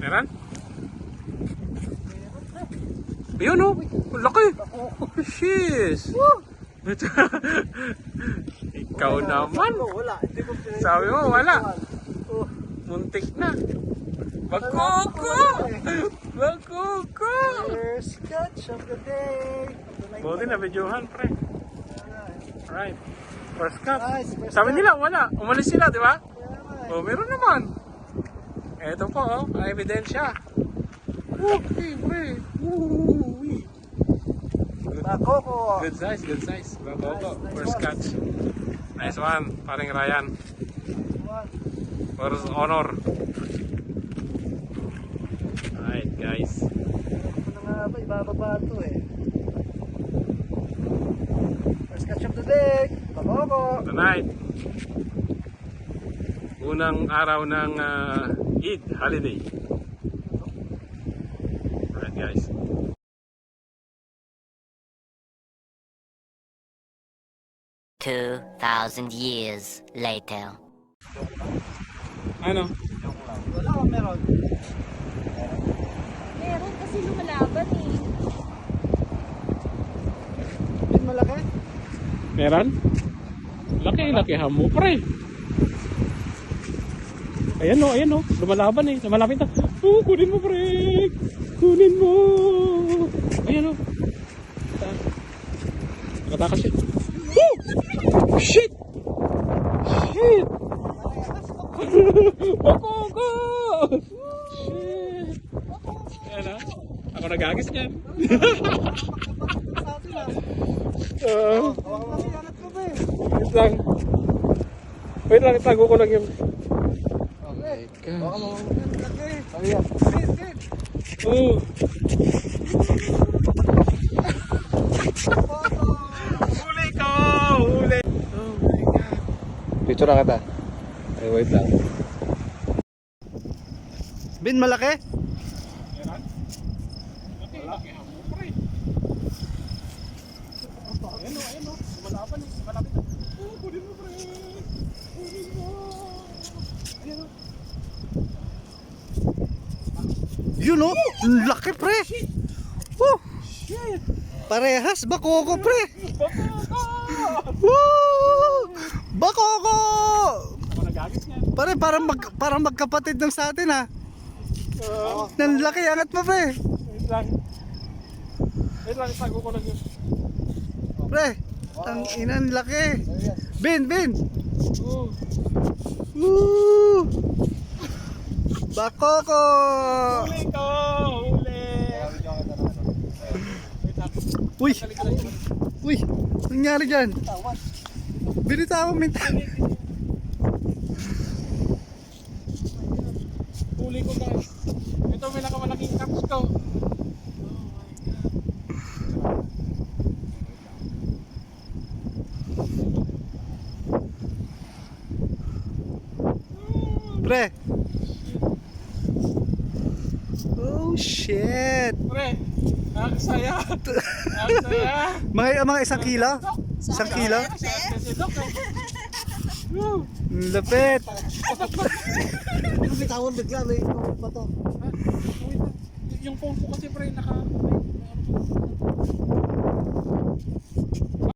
Meron? Ayun o, laki. Sheesh. Ikaw naman. Sabi mo wala. Muntik na. Bakoko! Bakoko! First catch of the day. Buti na videohan, pre. Alright. First catch. Nice, first Sabi catch. nila wala. Umalis sila, di ba? Oh, meron naman. Eto po, oh, ang ebidensya. Okay, pre. Woo-wee. Bakoko. Good size, good size. Bakoko, Nice first one. catch. Nice one, paring Ryan. First honor. Alright, guys. Ano nga ba, ibababa ito eh. First catch of the day. Bakoko. Tonight, unang araw ng Eid holiday. Alright, guys. $2,000 later. Ano? Wala akong meron. Meron kasi lumalaban eh. Bin malaki? Meron? Laki hamo, pre. Ayan o, lumalaban eh. Lumalapit na. Kunin mo, pre. Kunin mo. Ayan o. Nakatakas siya. Shit! Shit! Bakoko! Shit! Ayan na. Ako nagagis niyan. Sa atin ah. Uh, Hawakan mo kasi anat ko ba eh. Wait lang. Wait lang, itago ko lang yun. Okay. Gosh. Hawakan mo. Laki. Ayan. Sit. Oh. Huli ko! Huli! Oh my God. Picture na kita. Ay, wait lang. Bin malaki? Meron? Laki hamo, pre. Ayan o. Lumalaban eh. Malapit na. Kunin mo, pre. Kunin mo. Ayan o. Yun o. Laki pre. Oh. Shit! Parehas. Bakoko pre. Bakoko! Woo! Bakoko! Ako nagagis niyan. Pare, parang magkapatid ng sa atin ha. Nang laki, angat mo pre. Wait lang. Wait lang, itago ko lang yun. Pre, ang inang laki. Bin. Oh. Woo! Bakoko! Huli ko! Huli! Wait lang. Uy! Balik ko lang yun. Uy! Nangyari dyan? Binitawan mo. Huli ko, guys. Ito may nakamalaking caps ko. Pre! Oh shit! Pre, nakakasaya. Nakakasaya. Mga isang kilo? Isang kilo? Si Doc eh. Woo! Lapit! Ano bitawan bigla? May bato. Wait lang. Yung phone ko kasi pre,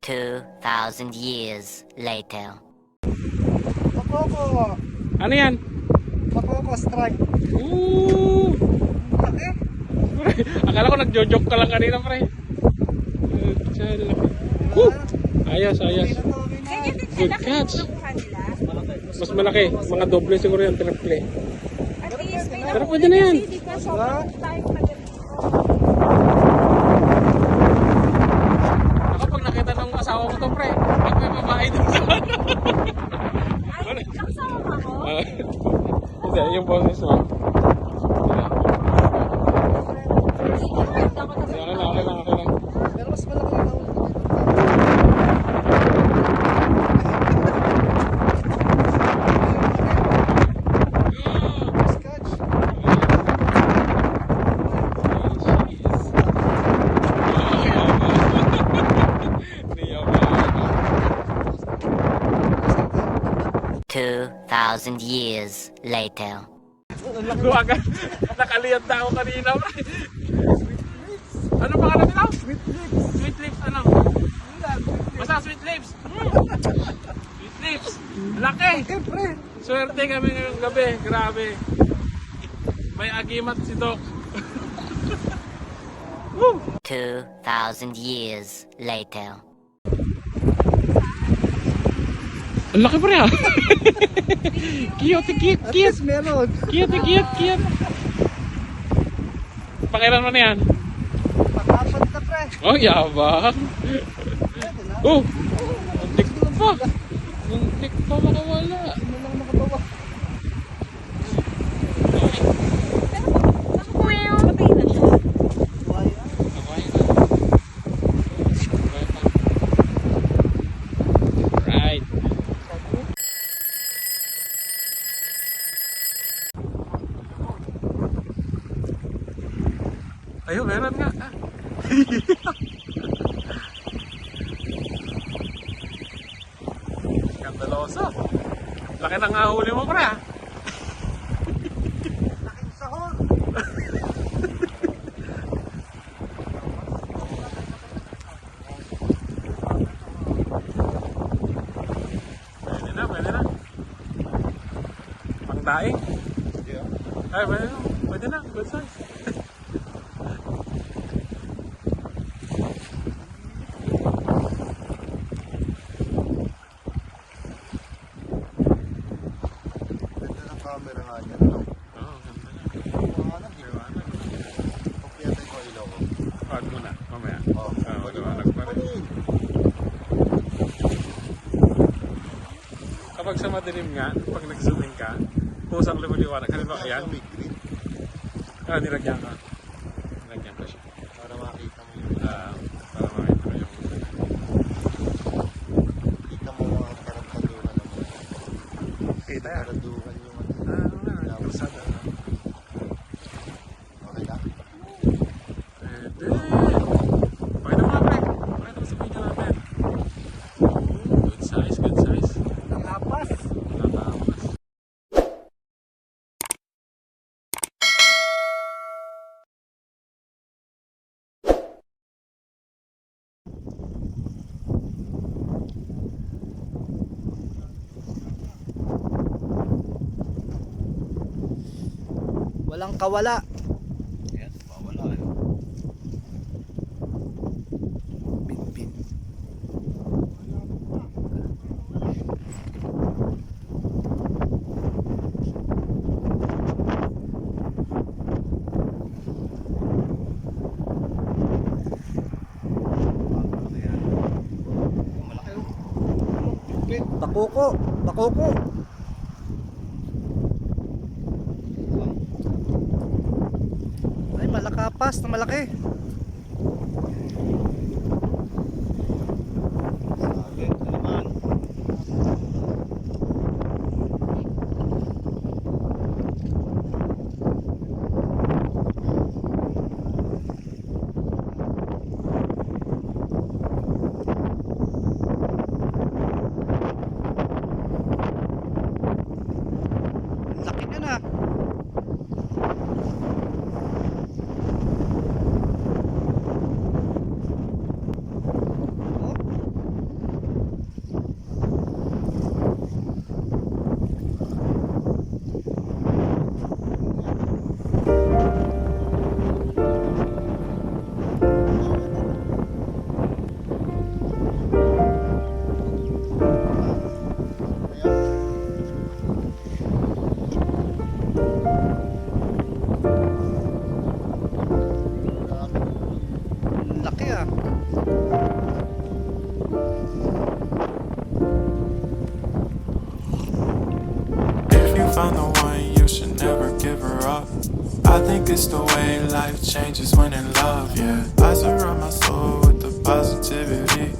2,000 years later. Bakoko! Ano yan? Bakoko strike. Ooh! Laki? Pre, akala ko nagjo-joke ka lang kanina pre. Woo! Ayos. Ganyan din Good sila catch. kinukuha nila. Mas malaki. Mga doble siguro yan, triple. At least may Pero nahuli pwede na yan. kasi di ba sobrang time magaling. Ako pag nakita ng asawa ko to pre, pag may babae dun sa Ay, kasama mo? Hindi, yung boses mo. Okay lang. Pero mas malaki yung nahuli. First catch. $2,000 years later. Luwagan. Nakaliyad na ako kanina. Ano pangalan nila? Sweetlips. Sweetlips, ano? Basta Sweetlips. Sweetlips. Laki. Okay, pre. Swerte kami ngayong gabi. Grabe. May agimat si Doc. 2,000 years later. Ang laki pa rin ah. Cute, cute, At cute. least meron. Cute, cute, cute. Pakiran mo na yan. Pakapat na, pre. Oh, yabang. Pwede na. Oh, muntik pa. Muntik pa makawala. Hindi mo lang nakabawa. Patay na siya. Buhay na. Right. Ayun, meron nga. Skandaloso. Laki ng huli mo, pre, ah. Laking sahon. Pwede na, pwede na. Pangdaing. Ay, pwede na. Pwede na, good size. Ganda ng camera nga niya. Oo, ganda na. Liwanag eh. Liwanag. Kopyatay ko ilaw ko. Pag muna, mamaya. Oh, Maliwanag pa rin. Kapag sa madilim nga, pag nag-zooming ka, kusang lumiliwanag. Halimbawa, ayan. May green Nilagyan ka. Nilagyan ka siya. para makita mo yung Para makita ko yung... kita mo mga tarantaduhan naman. Kita yan. Tarantaduhan yung Ano nga, kalsada. okay na? Pwede. Pakita mo nga, pre. Pakita mo sa video natin. Good size, good size. Nakapas. Natapas. Walang kawala. Yes, mawala eh. Bin. Malaki oh. Bakoko. Bakoko. Ay, malakapas na malaki. Sabi, naman. Laki niya na. Laki ah. If you found the one, you should never give her up. I think it's the way life changes when in love, yeah. I surround my soul with the positivity.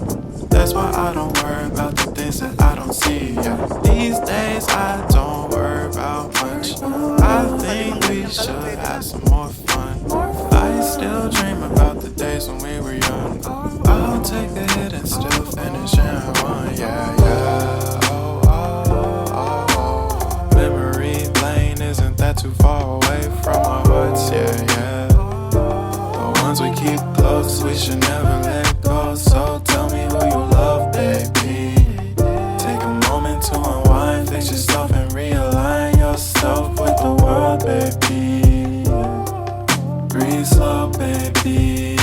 That's why I don't worry about the things that I don't see, yeah. These days I don't worry about much. I think we should have some more fun. I still dream about the days when we were young. I'll take a hit and still finish in one, yeah, yeah. Oh, oh, oh, oh. Memory lane isn't that too far should never let go. So tell me who you love, baby. Take a moment to unwind, fix yourself and realign yourself with the world, baby. Breathe slow, baby.